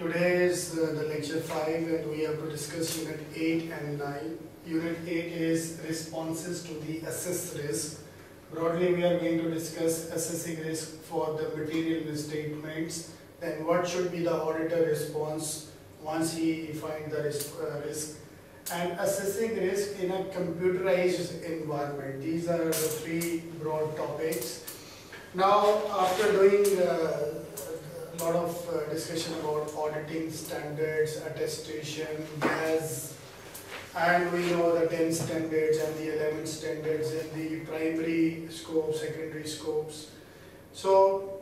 Today is the lecture 5 and we have to discuss Unit 8 and 9. Unit 8 is responses to the assessed risk. Broadly, we are going to discuss assessing risk for the material misstatements. Then what should be the auditor response once he finds the risk. And assessing risk in a computerized environment. These are the three broad topics. Now, after doing a lot of discussion about auditing standards, attestation, GAS, and we know the 10 standards and the 11 standards in the primary scope, secondary scopes. So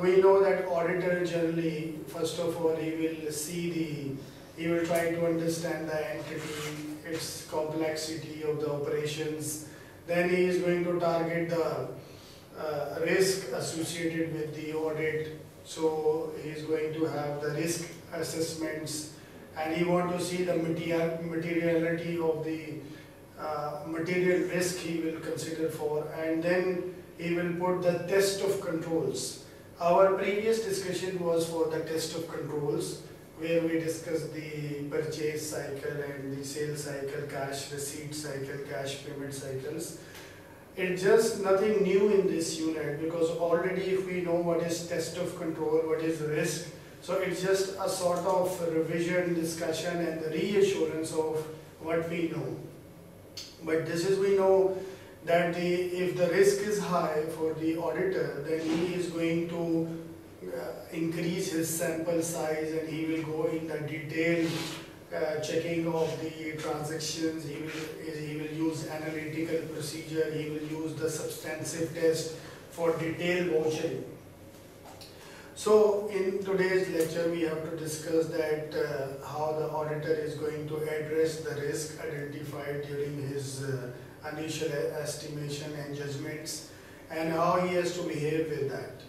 we know that auditor generally, first of all, he will try to understand the entity, its complexity of the operations. Then he is going to target the risk associated with the audit. So he is going to have the risk assessments, and he want to see the materiality of the material risk he will consider for, and then he will put the test of controls. Our previous discussion was for the test of controls, where we discussed the purchase cycle and the sales cycle, cash receipt cycle, cash payment cycles. It's just nothing new in this unit, because already if we know what is test of control, what is risk, so it's just a sort of revision, discussion and the reassurance of what we know. But this is, we know that if the risk is high for the auditor, then he is going to increase his sample size and he will go in the detailed checking of the transactions. He will use analytical procedure, he will use the substantive test for detailed vouchering. So in today's lecture we have to discuss that how the auditor is going to address the risk identified during his initial estimation and judgments, and how he has to behave with that.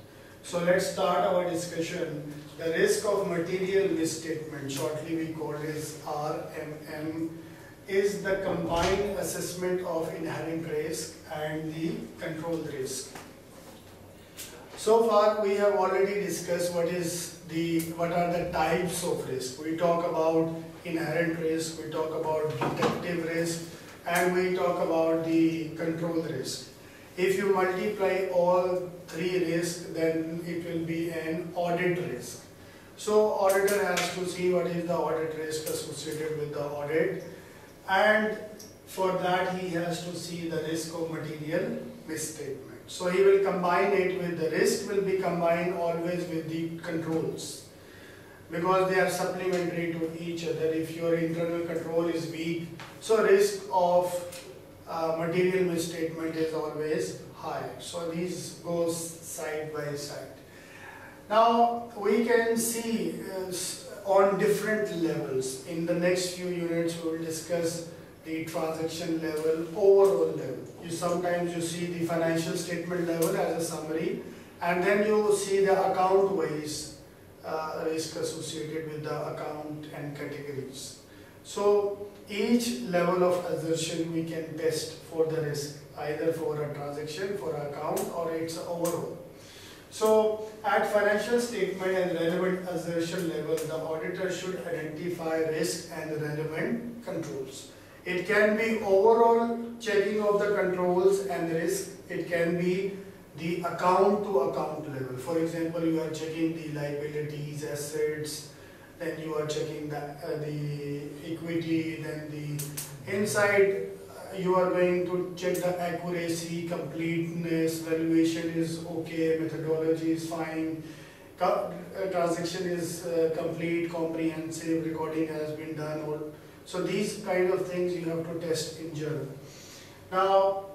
So let's start our discussion. The risk of material misstatement, shortly we call it as RMM, is the combined assessment of inherent risk and the controlled risk. So far we have already discussed what are the types of risk. We talk about inherent risk, we talk about detective risk, and we talk about the controlled risk. If you multiply all three risks, then it will be an audit risk. So auditor has to see what is the audit risk associated with the audit, and for that he has to see the risk of material misstatement. So he will combine it with the risk, will be combined always with the controls, because they are supplementary to each other. If your internal control is weak, so risk of material misstatement is always high. So these goes side by side. Now we can see on different levels. In the next few units we will discuss the transaction level, overall level. Sometimes you see the financial statement level as a summary, and then you see the account wise risk associated with the account and categories. So each level of assertion we can test for the risk, either for a transaction, for an account, or its overall. So at financial statement and relevant assertion level, the auditor should identify risk and relevant controls. It can be overall checking of the controls and risk. It can be the account to account level. For example, you are checking the liabilities, assets, then you are checking the equity, then the inside you are going to check the accuracy, completeness, valuation is okay, methodology is fine, transaction is complete, comprehensive, recording has been done. So these kind of things you have to test in journal. Now,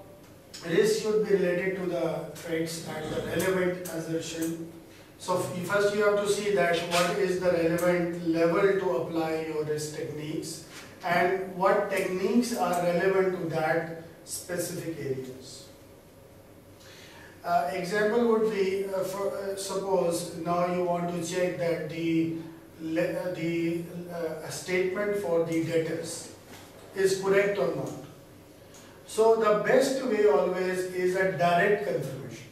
risk should be related to the threats and the relevant assertion. So first you have to see that what is the relevant level to apply your risk techniques, and what techniques are relevant to that specific areas. Example would be, suppose now you want to check that the statement for the debtors is correct or not. So the best way always is a direct confirmation.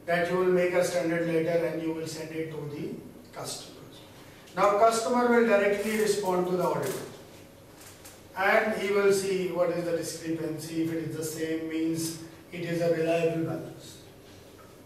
that you will make a standard letter and you will send it to the customers. Now customer will directly respond to the auditor and he will see what is the discrepancy. If it is the same, means it is a reliable balance.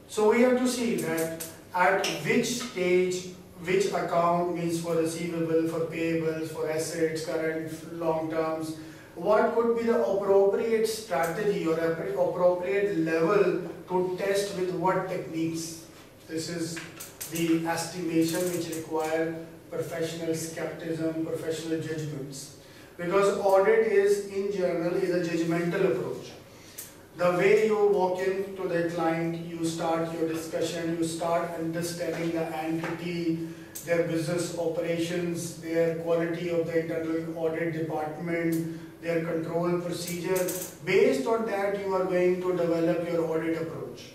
So we have to see that at which stage, which account means for receivable, for payables, for assets, current, long terms, what could be the appropriate strategy or appropriate level to test with what techniques. This is the estimation which require professional skepticism, professional judgments. Because audit is, in general, is a judgmental approach. The way you walk into the client, you start your discussion, you start understanding the entity, their business operations, their quality of the internal audit department, their control procedure. Based on that, you are going to develop your audit approach.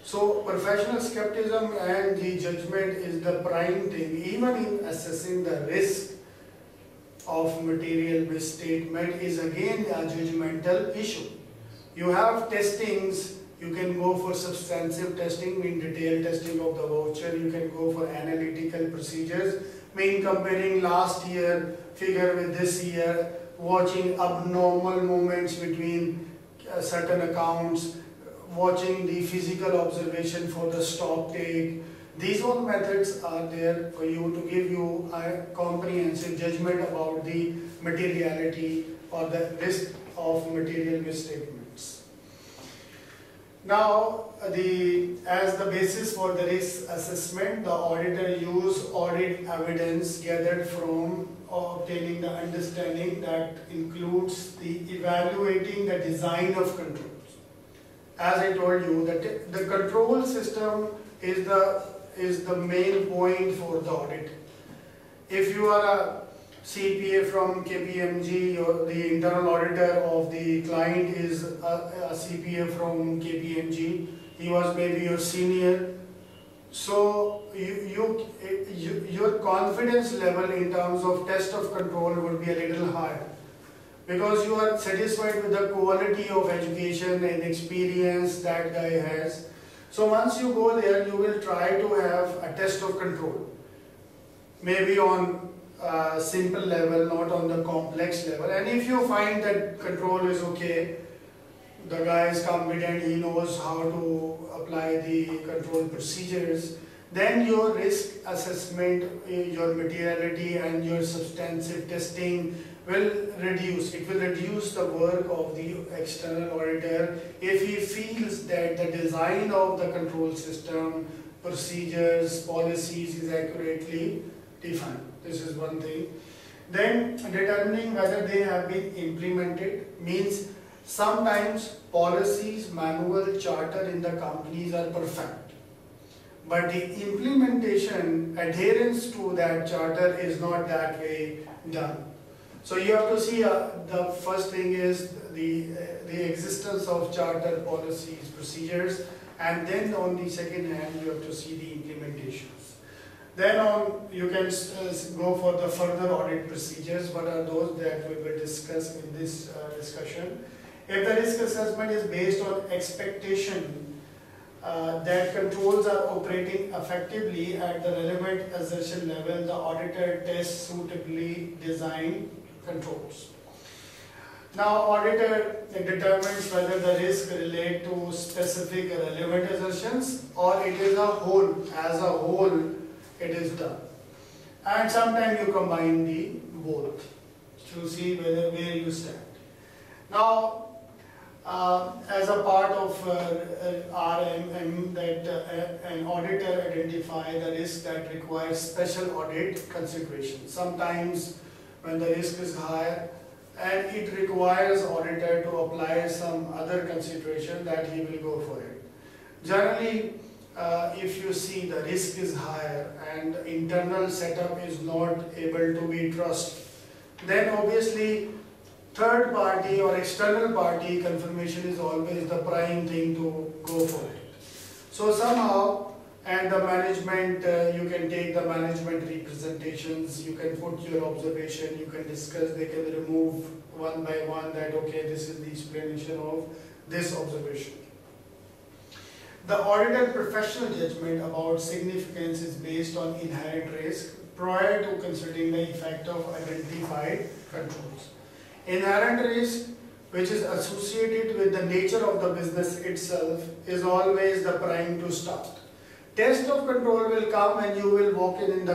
So professional skepticism and the judgment is the prime thing. Even in assessing the risk of material misstatement is again a judgmental issue. You have testings, you can go for substantive testing, mean detailed testing of the voucher, you can go for analytical procedures, mean comparing last year figure with this year, watching abnormal movements between certain accounts, watching the physical observation for the stock take. These all methods are there for you to give you a comprehensive judgment about the materiality or the risk of material misstatements. Now, as the basis for the risk assessment, the auditor use audit evidence gathered from obtaining the understanding that includes the evaluating the design of controls. As I told you, that the control system is the main point for the audit. If you are a CPA from KPMG or the internal auditor of the client is a CPA from KPMG, he was maybe your senior. So your confidence level in terms of test of control would be a little higher, because you are satisfied with the quality of education and experience that guy has. So once you go there, you will try to have a test of control, maybe on a simple level, not on the complex level. And if you find that control is okay, the guy is competent, he knows how to apply the control procedures, then your risk assessment, your materiality and your substantive testing will reduce. It will reduce the work of the external auditor if he feels that the design of the control system, procedures, policies is accurately defined. This is one thing. Then determining whether they have been implemented means sometimes policies, manual, charter in the companies are perfect, but the implementation, adherence to that charter is not that way done. So you have to see the first thing is the existence of charter, policies, procedures, and then on the second hand you have to see the implementations. Then on you can go for the further audit procedures. What are those that we will discuss in this discussion? If the risk assessment is based on expectation that controls are operating effectively at the relevant assertion level, the auditor tests suitably designed controls. Now auditor determines whether the risk relate to specific relevant assertions or it is a whole, as a whole it is done. And sometimes you combine the both to see where you stand. Now as a part of RMM, that an auditor identify the risk that requires special audit consideration. Sometimes when the risk is higher and it requires auditor to apply some other consideration, that he will go for it. Generally, if you see the risk is higher and internal setup is not able to be trusted, then obviously third party or external party confirmation is always the prime thing to go for it. So somehow, and the management, you can take the management representations, you can put your observation, you can discuss, they can remove one by one that okay, this is the explanation of this observation. The auditor professional judgment about significance is based on inherent risk prior to considering the effect of identified controls. Inherent risk, which is associated with the nature of the business itself, is always the prime to start. Test of control will come and you will walk in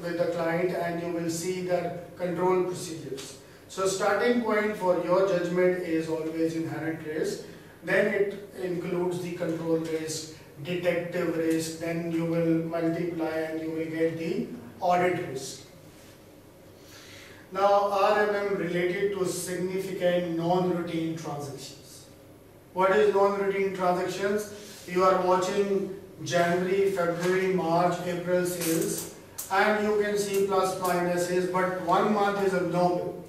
with the client and you will see the control procedures. So starting point for your judgment is always inherent risk. Then it includes the control risk, detective risk, then you will multiply and you will get the audit risk. Now RMM related to significant non-routine transactions. What is non-routine transactions? You are watching January, February, March, April sales and you can see plus minuses, but 1 month is abnormal.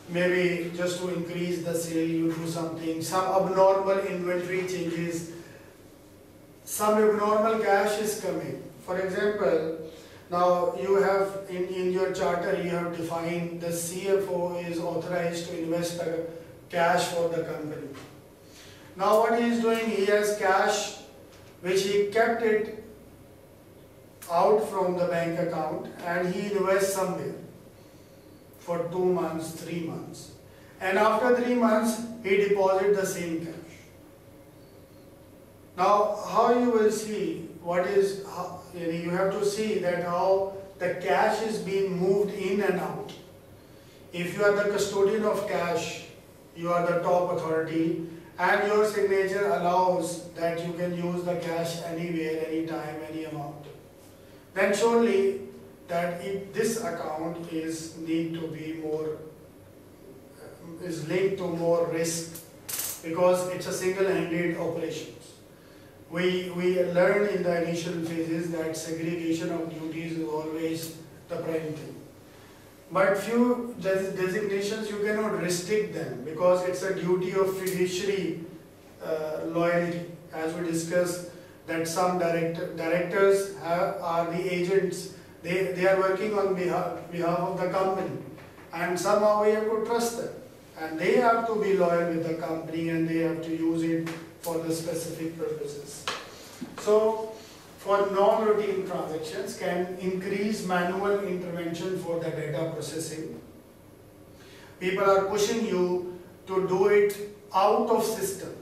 Maybe just to increase the sale you do something, some abnormal inventory changes, some abnormal cash is coming. For example, now you have in your charter you have defined the CFO is authorized to invest the cash for the company. Now what he is doing, he has cash which he kept it out from the bank account and he invests somewhere for 2 months, 3 months. And after 3 months, he deposits the same cash. Now, how you will see what is, you have to see that how the cash is being moved in and out. If you are the custodian of cash, you are the top authority and your signature allows that you can use the cash anywhere, anytime, any amount. Then surely that if this account is need to be more, is linked to more risk because it's a single-handed operations. We learn in the initial phases that segregation of duties is always the prime thing. But few designations you cannot restrict them because it's a duty of fiduciary loyalty. As we discussed that some directors are the agents, they are working on behalf of the company and somehow we have to trust them and they have to be loyal with the company and they have to use it for the specific purposes. So for non-routine transactions can increase manual intervention for the data processing. People are pushing you to do it out of system.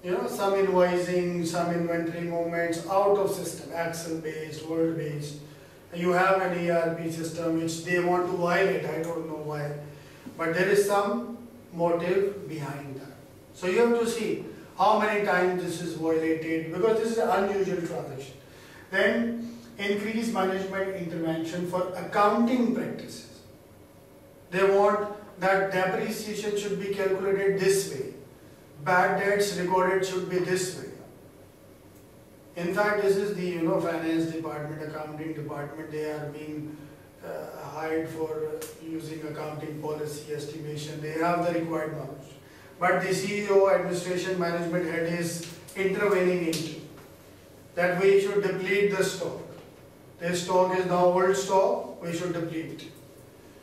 You know, some invoicing, some inventory movements out of system, Excel based, Word based. You have an ERP system which they want to violate, I don't know why. But there is some motive behind that. So you have to see how many times this is violated because this is an unusual transaction. Then increase management intervention for accounting practices. They want that depreciation should be calculated this way. Bad debts recorded should be this way. In fact, this is the finance department, accounting department. They are being hired for using accounting policy estimation. They have the required knowledge. But the CEO, administration, management head is intervening into that we should deplete the stock. This stock is now old stock. We should deplete it.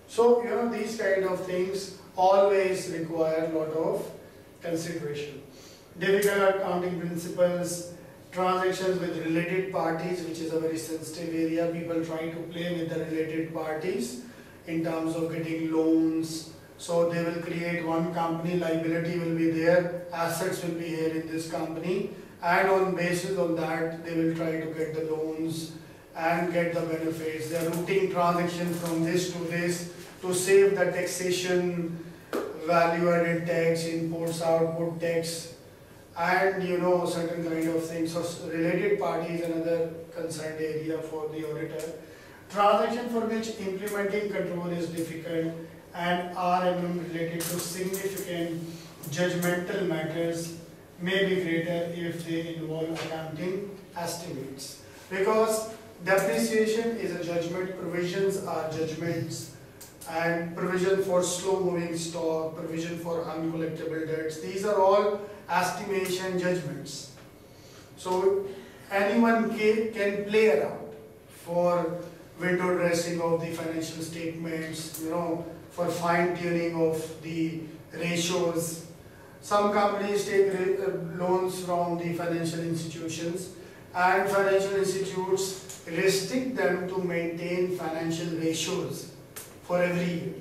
So these kind of things always require a lot of consideration. Difficult accounting principles. Transactions with related parties, which is a very sensitive area. People try to play with the related parties in terms of getting loans. So they will create one company, liability will be there, assets will be here in this company, and on basis of that they will try to get the loans and get the benefits. They are routing transactions from this to this to save the taxation, value added tax, imports, output tax, and certain kind of things. So related party is another concerned area for the auditor. Transaction for which implementing control is difficult and RMM related to significant judgmental matters may be greater if they involve accounting estimates. Because depreciation is a judgment, provisions are judgments, and provision for slow moving stock, provision for uncollectible debts, these are all estimation judgments. So anyone can play around for window dressing of the financial statements, for fine tuning of the ratios, Some companies take loans from the financial institutions, and financial institutes restrict them to maintain financial ratios for every year.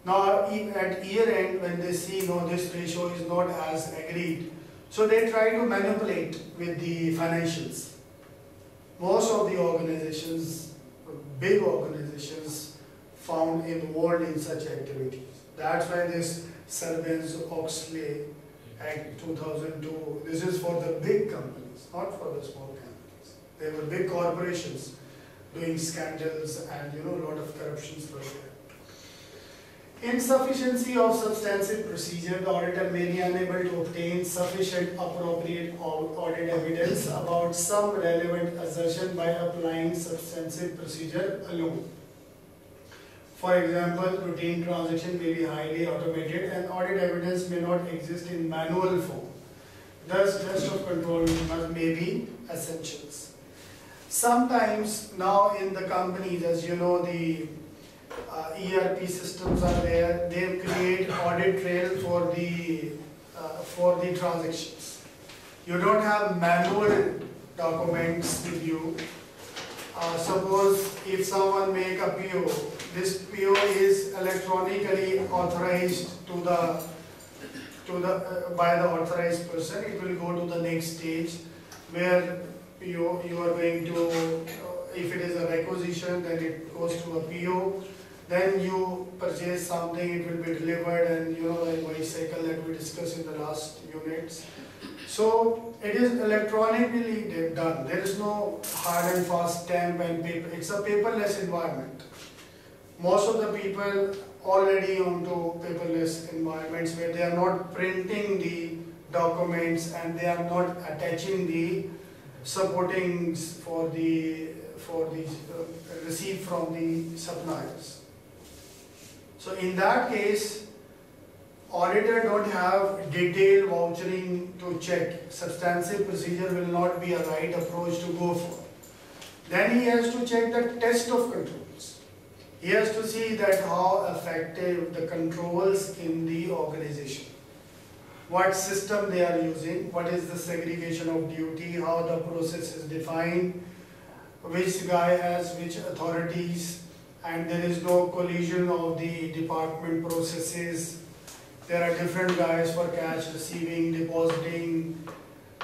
Now at year end, when they see no, this ratio is not as agreed, so they try to manipulate with the financials. Most of the organizations, big organizations, found involved in such activities. That's why this Sarbanes-Oxley Act 2002, this is for the big companies, not for the small companies. They were big corporations doing scandals and a lot of corruptions were there. Insufficiency of substantive procedure. The auditor may be unable to obtain sufficient appropriate audit evidence about some relevant assertion by applying substantive procedure alone. For example, routine transaction may be highly automated and audit evidence may not exist in manual form. Thus, test of control may be essentials. Sometimes now in the companies, as you know, the ERP systems are there. They create audit trail for the transactions. You don't have manual documents with you. Suppose if someone make a PO, this PO is electronically authorized by the authorized person. It will go to the next stage where you are going to, if it is a requisition, then it goes to a PO. Then you purchase something, it will be delivered, and the invoice cycle that we discussed in the last units. So it is electronically done. There is no hard and fast stamp and paper. It's a paperless environment. Most of the people already onto paperless environments where they are not printing the documents and they are not attaching the supportings for the receipt from the suppliers. So in that case, auditor don't have detailed vouchering to check. Substantive procedure will not be a right approach to go for. Then he has to check the test of controls. He has to see that how effective the controls in the organization. What system they are using, what is the segregation of duty, how the process is defined, which guy has which authorities, and there is no collision of the department processes. There are different guys for cash receiving, depositing,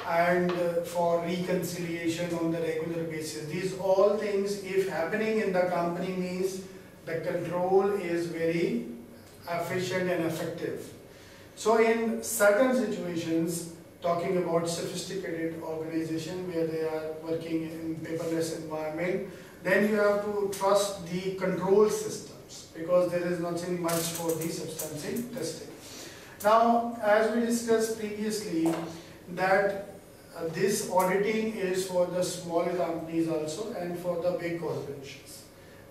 and for reconciliation on the regular basis. These all things, if happening in the company, means the control is very efficient and effective. So in certain situations, talking about sophisticated organization where they are working in paperless environment, then you have to trust the control systems because there is nothing much for the substantive testing. Now, as we discussed previously, that this auditing is for the small companies also and for the big corporations.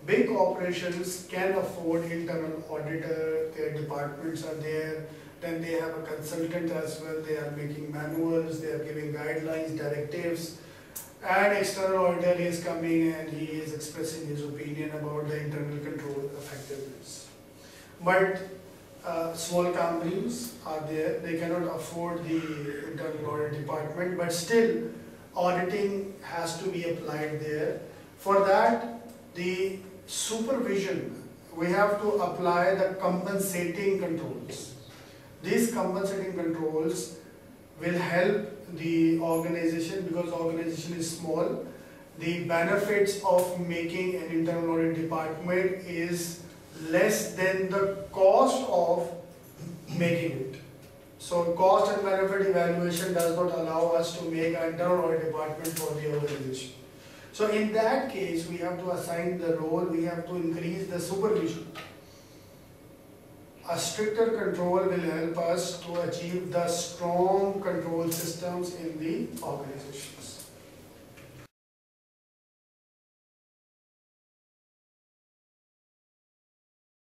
Big corporations can afford internal auditor, their departments are there, then they have a consultant as well, they are making manuals, they are giving guidelines, directives, and external auditor is coming and he is expressing his opinion about the internal control effectiveness. But small companies are there, they cannot afford the internal audit department, but still auditing has to be applied there. For that, the supervision, we have to apply the compensating controls. These compensating controls will help the organization because organization is small. The benefits of making an internal audit department is less than the cost of making it. So cost and benefit evaluation does not allow us to make an internal audit department for the organization. So in that case, we have to assign the role, we have to increase the supervision. A stricter control will help us to achieve the strong control systems in the organizations.